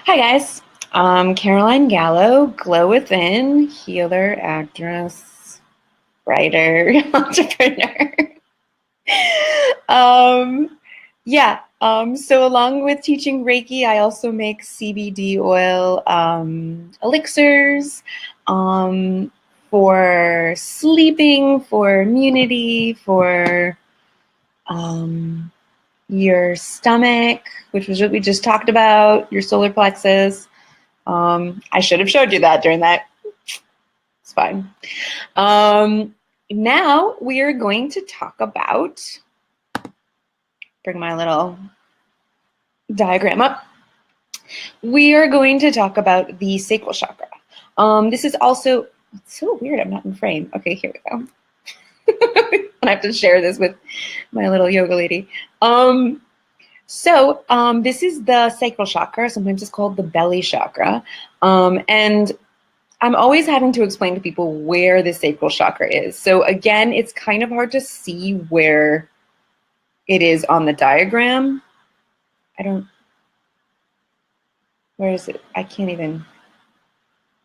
Hi guys, I'm Carolyne Gallo, Glow Within, healer, actress, writer, entrepreneur. um, so along with teaching Reiki, I also make CBD oil elixirs for sleeping, for immunity, for your stomach, which was what we just talked about, your solar plexus. I should have showed you that during that. It's fine. Now we are going to talk about, bring my little diagram up. We are going to talk about the sacral chakra. This is also, it's so weird I'm not in frame. Okay, here we go. I have to share this with my little yoga lady. This is the sacral chakra. Sometimes it's called the belly chakra. And I'm always having to explain to people where the sacral chakra is. So again, it's kind of hard to see where it is on the diagram. Where is it? I can't even,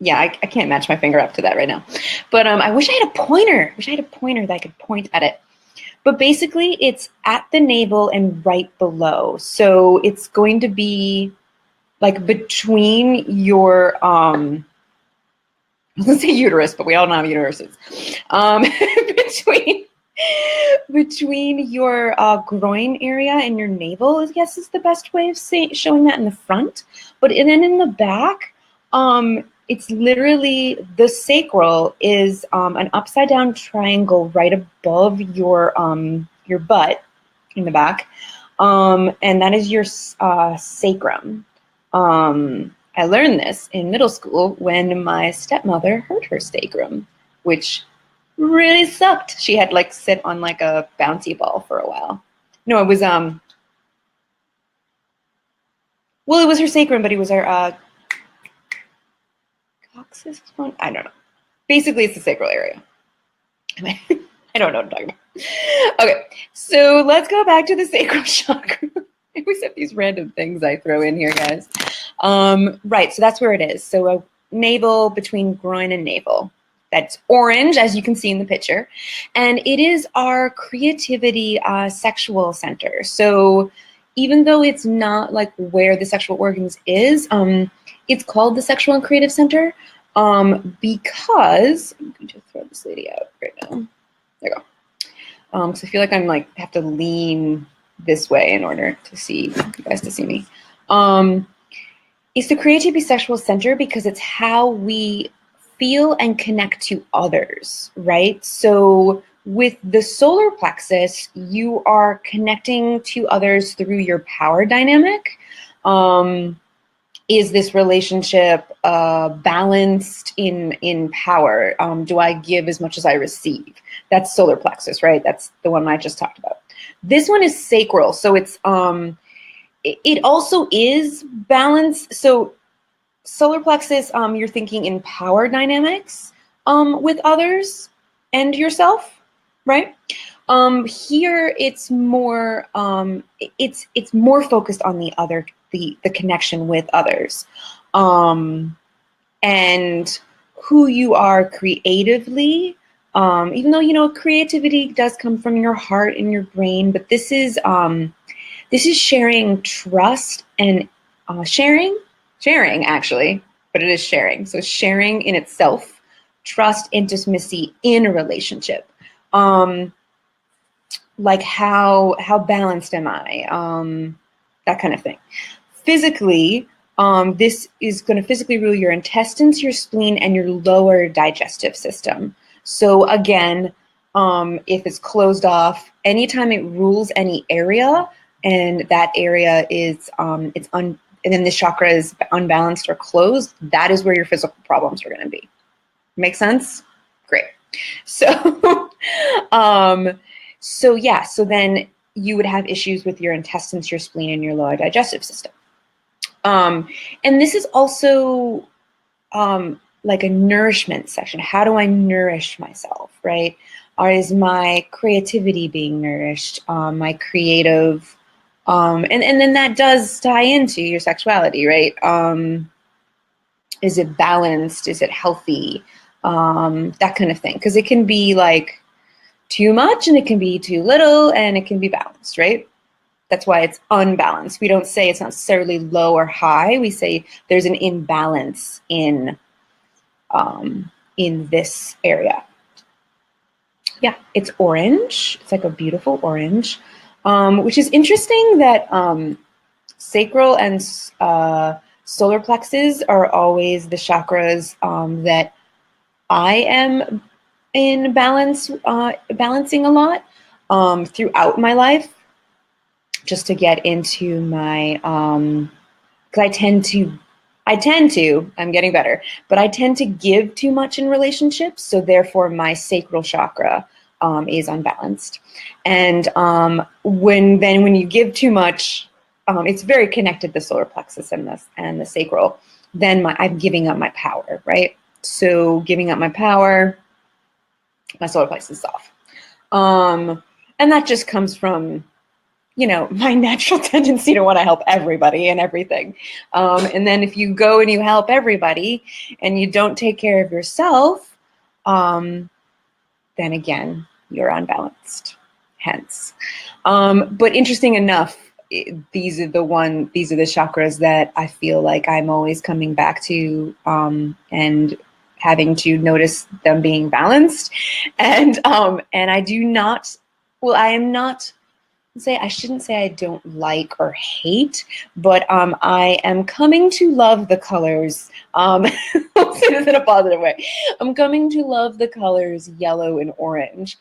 I can't match my finger up to that right now. But I wish I had a pointer. I wish I had a pointer that I could point at it. But basically, it's at the navel and right below. So it's going to be like between your, let's say uterus, but we all know have uteruses. Between your groin area and your navel, I guess is the best way of showing that in the front. But then in the back, it's literally the sacral is an upside down triangle right above your butt in the back, and that is your sacrum. I learned this in middle school when my stepmother hurt her sacrum, which really sucked. She had like sit on like a bouncy ball for a while. No, it was well, it was her sacrum, but it was her coccyx bone. I don't know. Basically, it's the sacral area. I don't know what I'm talking about. Okay, so let's go back to the sacral chakra. I always have these random things I throw in here, guys. Right, so that's where it is. So a navel, between groin and navel. That's orange, as you can see in the picture. And it is our creativity sexual center. So even though it's not like where the sexual organs is, it's called the sexual and creative center because, I'm going to throw this lady out right now. There you go. Because I feel like I'm like, have to lean this way in order to see you guys to see me. It's the creativity sexual center because it's how we feel and connect to others, right? So with the solar plexus, you are connecting to others through your power dynamic. Is this relationship balanced in power? Do I give as much as I receive? That's solar plexus, right? That's the one I just talked about. This one is sacral, so it's it also is balanced. So solar plexus, you're thinking in power dynamics with others and yourself, right? Here it's more it's more focused on the other, the connection with others, and who you are creatively. Even though creativity does come from your heart and your brain, but this is sharing trust and sharing actually, but it is sharing. So sharing in itself, trust, intimacy in a relationship. Like how balanced am I? That kind of thing. Physically, this is going to physically rule your intestines, your spleen, and your lower digestive system. So again, if it's closed off, anytime it rules any area, and that area is and then this chakra is unbalanced or closed, that is where your physical problems are going to be. Make sense? Great. So, so then you would have issues with your intestines, your spleen, and your lower digestive system. And this is also like a nourishment section. How do I nourish myself, right? Or is my creativity being nourished? My creative And then that does tie into your sexuality, right? Is it balanced? Is it healthy? That kind of thing. Because it can be like too much and it can be too little and it can be balanced, right? That's why it's unbalanced. We don't say it's not necessarily low or high. We say there's an imbalance in this area. Yeah, it's orange. It's like a beautiful orange, which is interesting that sacral and solar plexus are always the chakras that I am in balancing a lot throughout my life, just to get into my, because I'm getting better, but I tend to give too much in relationships. So therefore my sacral chakra is unbalanced. And when you give too much, it's very connected to the solar plexus and the sacral, then I'm giving up my power, right? So giving up my power, my solar plexus is off. And that just comes from, my natural tendency to want to help everybody and everything. And then if you go and you help everybody and you don't take care of yourself, then again, you're unbalanced, hence. But interesting enough, these are the chakras that I feel like I'm always coming back to and having to notice them being balanced. And I do not, I am not, I shouldn't say I don't like or hate, but I am coming to love the colors. I'll say this in a positive way. I'm coming to love the colors yellow and orange.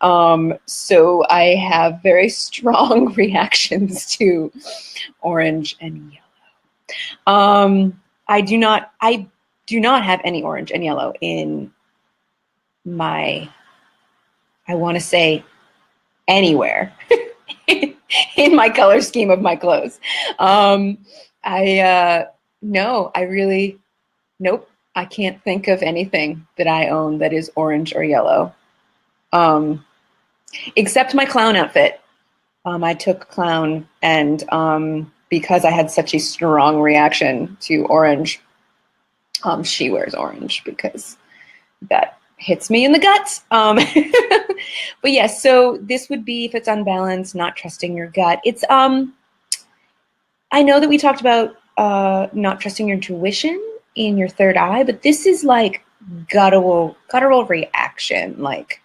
So I have very strong reactions to orange and yellow. I do not have any orange and yellow in my, I want to say, anywhere. In my color scheme of my clothes. Nope. I can't think of anything that I own that is orange or yellow. Except my clown outfit. I took clown, and because I had such a strong reaction to orange, she wears orange because that hits me in the guts. But yes, so this would be, if it's unbalanced, not trusting your gut. It's I know that we talked about not trusting your intuition in your third eye, but this is like guttural reaction. Like,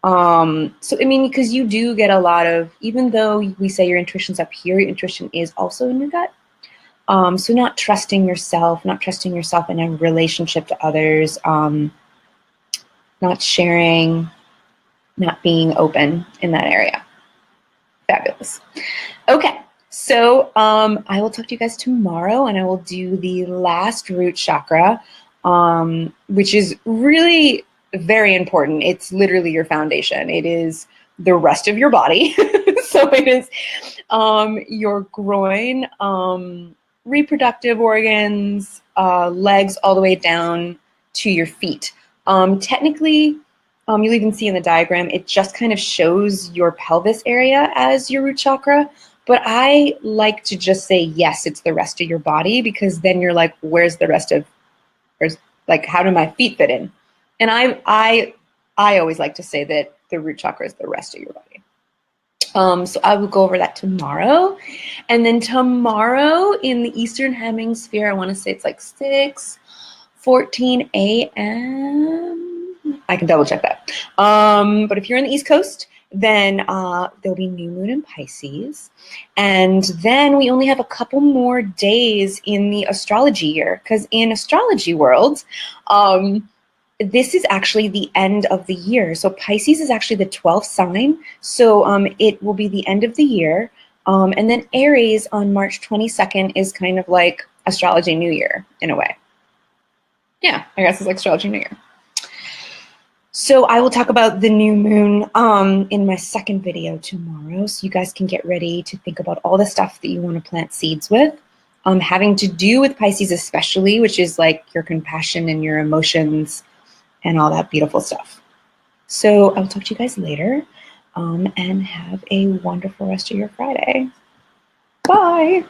so I mean, because you do get a lot of, even though we say your intuition's up here, your intuition is also in your gut. So not trusting yourself in a relationship to others, not sharing, not being open in that area. Fabulous. Okay, so I will talk to you guys tomorrow, and I will do the last root chakra, which is really very important. It's literally your foundation. It is the rest of your body. So it is your groin, reproductive organs, legs all the way down to your feet. Technically, you'll even see in the diagram, it just kind of shows your pelvis area as your root chakra. But I like to just say, yes, it's the rest of your body, because then you're like, where's the rest of, like, how do my feet fit in? And I always like to say that the root chakra is the rest of your body. So I will go over that tomorrow. And then tomorrow in the Eastern Hemisphere, I want to say it's like 6:14 a.m. I can double check that. But if you're in the East Coast, then there'll be new moon in Pisces. And then we only have a couple more days in the astrology year, because in astrology world, this is actually the end of the year. So Pisces is actually the 12th sign. So it will be the end of the year. And then Aries on March 22nd is kind of like astrology New Year in a way. Yeah, I guess it's like astrology New Year. So I will talk about the new moon in my second video tomorrow. So you guys can get ready to think about all the stuff that you want to plant seeds with, having to do with Pisces especially, which is like your compassion and your emotions and all that beautiful stuff. So I'll talk to you guys later, and have a wonderful rest of your Friday. Bye.